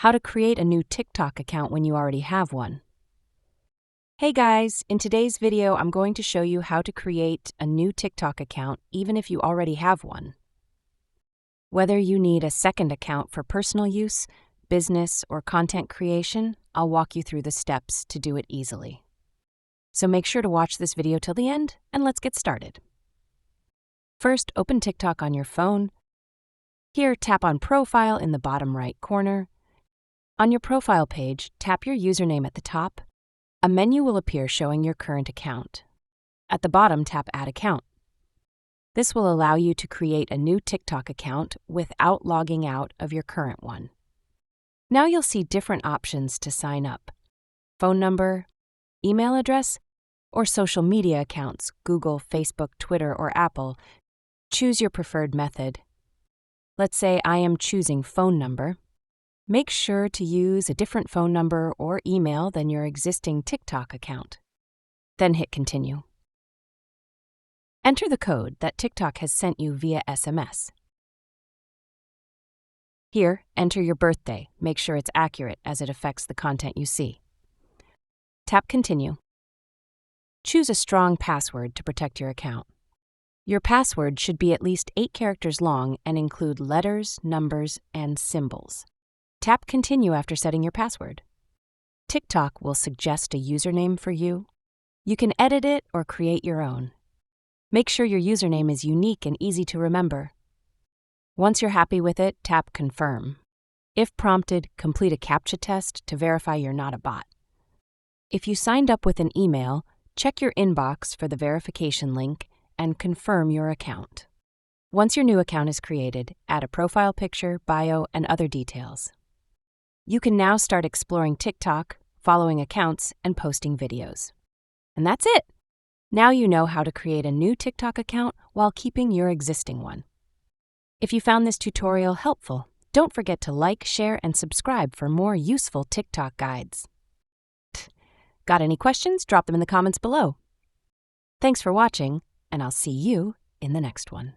How to create a new TikTok account when you already have one. Hey guys, in today's video, I'm going to show you how to create a new TikTok account even if you already have one. Whether you need a second account for personal use, business, or content creation, I'll walk you through the steps to do it easily. So make sure to watch this video till the end, and let's get started. First, open TikTok on your phone. Here, tap on Profile in the bottom right corner. On your profile page, tap your username at the top. A menu will appear showing your current account. At the bottom, tap Add Account. This will allow you to create a new TikTok account without logging out of your current one. Now you'll see different options to sign up: phone number, email address, or social media accounts, Google, Facebook, Twitter, or Apple. Choose your preferred method. Let's say I am choosing phone number. Make sure to use a different phone number or email than your existing TikTok account. Then hit Continue. Enter the code that TikTok has sent you via SMS. Here, enter your birthday. Make sure it's accurate as it affects the content you see. Tap Continue. Choose a strong password to protect your account. Your password should be at least 8 characters long and include letters, numbers, and symbols. Tap Continue after setting your password. TikTok will suggest a username for you. You can edit it or create your own. Make sure your username is unique and easy to remember. Once you're happy with it, tap Confirm. If prompted, complete a CAPTCHA test to verify you're not a bot. If you signed up with an email, check your inbox for the verification link and confirm your account. Once your new account is created, add a profile picture, bio, and other details. You can now start exploring TikTok, following accounts, and posting videos. And that's it! Now you know how to create a new TikTok account while keeping your existing one. If you found this tutorial helpful, don't forget to like, share, and subscribe for more useful TikTok guides. Got any questions? Drop them in the comments below. Thanks for watching, and I'll see you in the next one.